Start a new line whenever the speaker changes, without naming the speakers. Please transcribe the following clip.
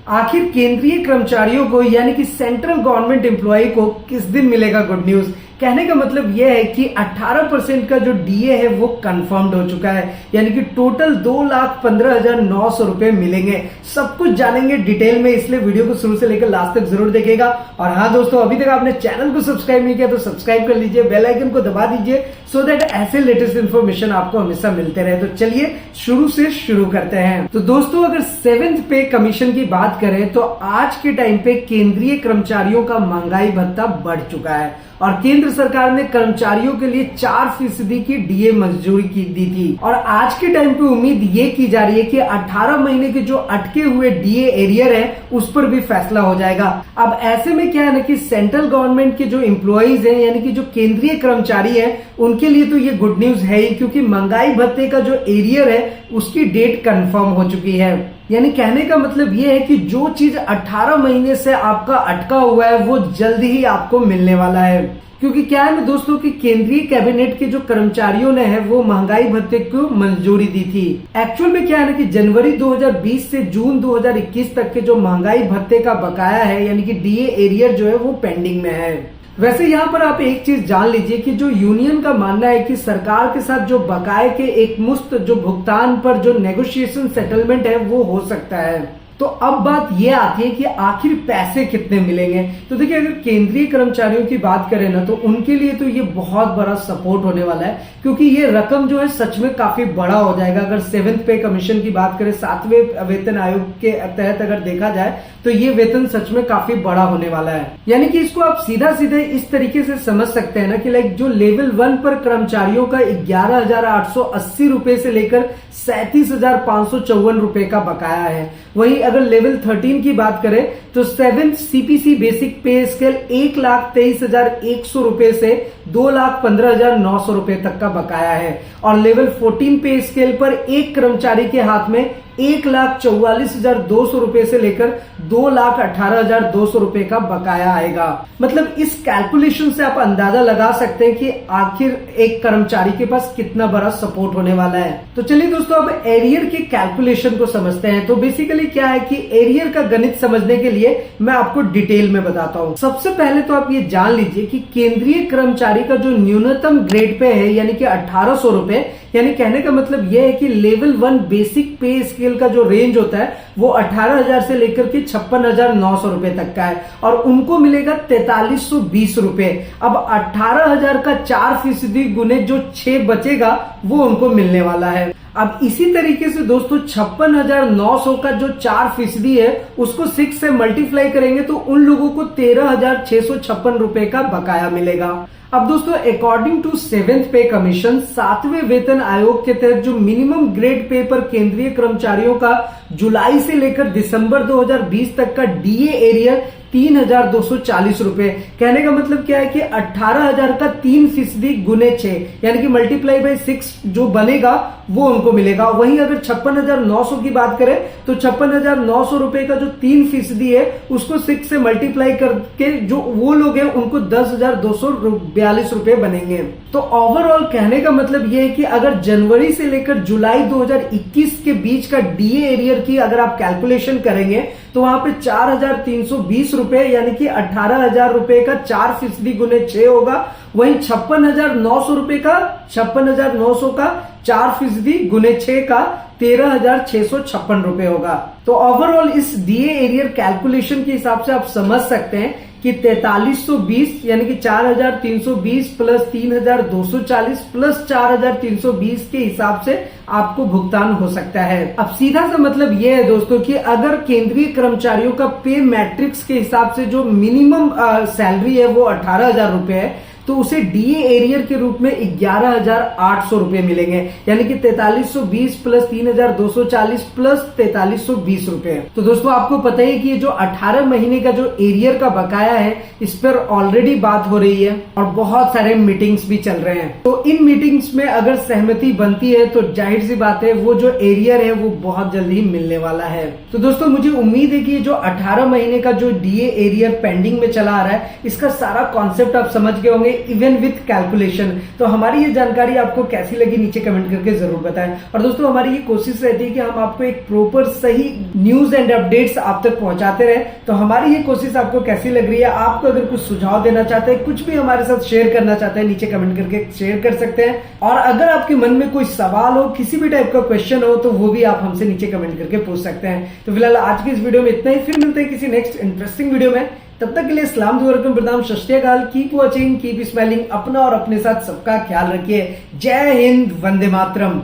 आखिर केंद्रीय कर्मचारियों को यानी कि सेंट्रल गवर्नमेंट एम्प्लॉय को किस दिन मिलेगा गुड न्यूज। कहने का मतलब यह है कि 18% का जो डीए है वो कंफर्म्ड हो चुका है, यानी कि टोटल 2,15,900 रुपए मिलेंगे। सब कुछ जानेंगे डिटेल में, इसलिए वीडियो को शुरू से लेकर लास्ट तक जरूर देखेगा। और हाँ दोस्तों, अभी तक आपने चैनल को सब्सक्राइब नहीं किया तो सब्सक्राइब कर लीजिए, बेल आइकन को दबा दीजिए सो दैट ऐसे लेटेस्ट इन्फॉर्मेशन आपको हमेशा मिलते रहे। तो चलिए शुरू से शुरू करते हैं। तो दोस्तों, अगर 7th पे कमीशन की बात करें तो आज के टाइम पे केंद्रीय कर्मचारियों का महंगाई भत्ता बढ़ चुका है और केंद्र सरकार ने कर्मचारियों के लिए 4% की डीए मंजूरी की दी थी। और आज के टाइम पे उम्मीद ये की जा रही है कि 18 महीने के जो अटके हुए डीए एरियर है उस पर भी फैसला हो जाएगा। अब ऐसे में क्या है ना कि सेंट्रल गवर्नमेंट के जो एम्प्लॉइज हैं यानी कि जो केंद्रीय कर्मचारी हैं उनके लिए तो ये गुड न्यूज है ही, क्योंकि महंगाई भत्ते का जो एरियर है उसकी डेट कंफर्म हो चुकी है। यानी कहने का मतलब ये है कि जो चीज 18 महीने से आपका अटका हुआ है वो जल्दी ही आपको मिलने वाला है। क्योंकि क्या है ना दोस्तों कि केंद्रीय कैबिनेट के जो कर्मचारियों ने है वो महंगाई भत्ते को मंजूरी दी थी। एक्चुअल में क्या है ना कि जनवरी 2020 से जून 2021 तक के जो महंगाई भत्ते का बकाया है यानी कि डीए एरियर जो है वो पेंडिंग में है। वैसे यहाँ पर आप एक चीज जान लीजिए कि जो यूनियन का मानना है कि सरकार के साथ जो बकाये के एक मुश्त जो भुगतान पर जो नेगोशिएशन सेटलमेंट है वो हो सकता है। तो अब बात ये आती है कि आखिर पैसे कितने मिलेंगे। तो देखिए, अगर केंद्रीय कर्मचारियों की बात करें ना तो उनके लिए तो ये बहुत बड़ा सपोर्ट होने वाला है, क्योंकि ये रकम जो है सच में काफी बड़ा हो जाएगा। अगर 7th पे कमीशन की बात करें, 7वें वेतन आयोग के तहत अगर देखा जाए तो ये वेतन सच में काफी बड़ा होने वाला है। यानी कि इसको आप सीधा सीधे इस तरीके से समझ सकते हैं ना कि लाइक जो लेवल 1 पर कर्मचारियों का 11,880 रुपए से लेकर 37,554 रुपए का बकाया है। वहीं अगर लेवल 13 की बात करें तो 7th सीपीसी बेसिक पे स्केल 1,23,100 रुपए से 2,15,900 रुपए तक का बकाया है। और लेवल 14 पे स्केल पर एक कर्मचारी के हाथ में 1,44,200 रुपए से लेकर 2,18,200 रुपए का बकाया आएगा। मतलब इस कैलकुलेशन से आप अंदाजा लगा सकते हैं कि आखिर एक कर्मचारी के पास कितना बड़ा सपोर्ट होने वाला है। तो चलिए दोस्तों, अब एरियर के कैलकुलेशन को समझते हैं। तो बेसिकली क्या है कि एरियर का गणित समझने के लिए मैं आपको डिटेल में बताता हूँ। सबसे पहले तो आप ये जान लीजिए कि केंद्रीय कर्मचारी का जो न्यूनतम ग्रेड पे है यानी कि 1,800 रुपए, यानी कहने का मतलब यह है कि लेवल 1 बेसिक पे स्केल का जो रेंज होता है वो 18,000 से लेकर के 56,900 रुपए तक का है और उनको मिलेगा 4,320 रुपए। अब 18,000 का 4% गुने जो 6 बचेगा वो उनको मिलने वाला है। अब इसी तरीके से दोस्तों 56,900 का जो 4% है उसको 6 से मल्टीप्लाई करेंगे तो उन लोगों को 13,656 रुपए का बकाया मिलेगा। अब दोस्तों, अकॉर्डिंग टू 7th पे कमीशन, 7वें वेतन आयोग के तहत जो मिनिमम ग्रेड पे पर केंद्रीय कर्मचारियों का जुलाई से लेकर दिसंबर 2020 तक का डीए एरियर 3,240 रुपए। कहने का मतलब क्या है कि 18,000 का 3% गुने 6 यानी कि मल्टीप्लाई बाय 6 जो बनेगा वो उनको मिलेगा। वहीं अगर 56,900 की बात करें तो 56,900 रुपए का जो 3% है उसको 6 से मल्टीप्लाई करके जो वो लोग हैं उनको 10,242 रुपए बनेंगे। तो ओवरऑल कहने का मतलब ये है कि अगर जनवरी से लेकर जुलाई 2021 के बीच का डीए एरियर की अगर आप कैलकुलेशन करेंगे तो वहां पे 4,320 रुपए यानी कि 18,000 रुपए का 4% गुने 6 होगा। वहीं 56,900 रुपए का 56,900 का 4% गुने 6 का 13,656 रुपए होगा। तो ओवरऑल इस डीए एरियर कैलकुलेशन के हिसाब से आप समझ सकते हैं कि 4,320 यानी कि 4,320 प्लस 3,240 प्लस 4,320 के हिसाब से आपको भुगतान हो सकता है। अब सीधा सा मतलब यह है दोस्तों कि अगर केंद्रीय कर्मचारियों का पे मैट्रिक्स के हिसाब से जो मिनिमम सैलरी है वो 18,000 रुपए है तो उसे डीए एरियर के रूप में 11,800 रुपए मिलेंगे, यानी कि 4,320 प्लस 3,240 प्लस 4,320 रुपए। तो दोस्तों, आपको पता ही कि ये जो 18 महीने का जो एरियर का बकाया है इस पर ऑलरेडी बात हो रही है और बहुत सारे मीटिंग्स भी चल रहे हैं। तो इन मीटिंग्स में अगर सहमति बनती है तो जाहिर सी बात है वो जो एरियर है वो बहुत जल्दी मिलने वाला है। तो दोस्तों, मुझे उम्मीद है कि जो 18 महीने का जो डीए एरियर पेंडिंग में चला आ रहा है इसका सारा कॉन्सेप्ट आप समझ गए होंगे। Even with calculation. तो हमारी ये जानकारी आपको कैसी लगी नीचे कमेंट करके जरूर बताएं। और दोस्तों हमारी ये कोशिश रहती है कि हम आपको एक प्रॉपर सही न्यूज एंड अपडेट्स आप तक पहुंचाते रहे। तो हमारी ये कोशिश आपको कैसी लग रही है? आपको अगर कुछ सुझाव देना चाहते हैं, कुछ भी हमारे साथ शेयर करना चाहते हैं, नीचे कमेंट करके शेयर कर सकते हैं। और अगर आपके मन में कोई सवाल हो, किसी भी टाइप का क्वेश्चन हो, तो वो भी आप हमसे नीचे कमेंट करके पूछ सकते हैं। तो फिलहाल आज की इस वीडियो में इतना ही, फिर मिलते हैं किसी नेक्स्ट इंटरेस्टिंग वीडियो में। तब तक के लिए सलाम दुआरकम प्रणाम सत श्री अकाल। Keep watching, keep smiling. अपना और अपने साथ सबका ख्याल रखिए। जय हिंद, वंदे मातरम।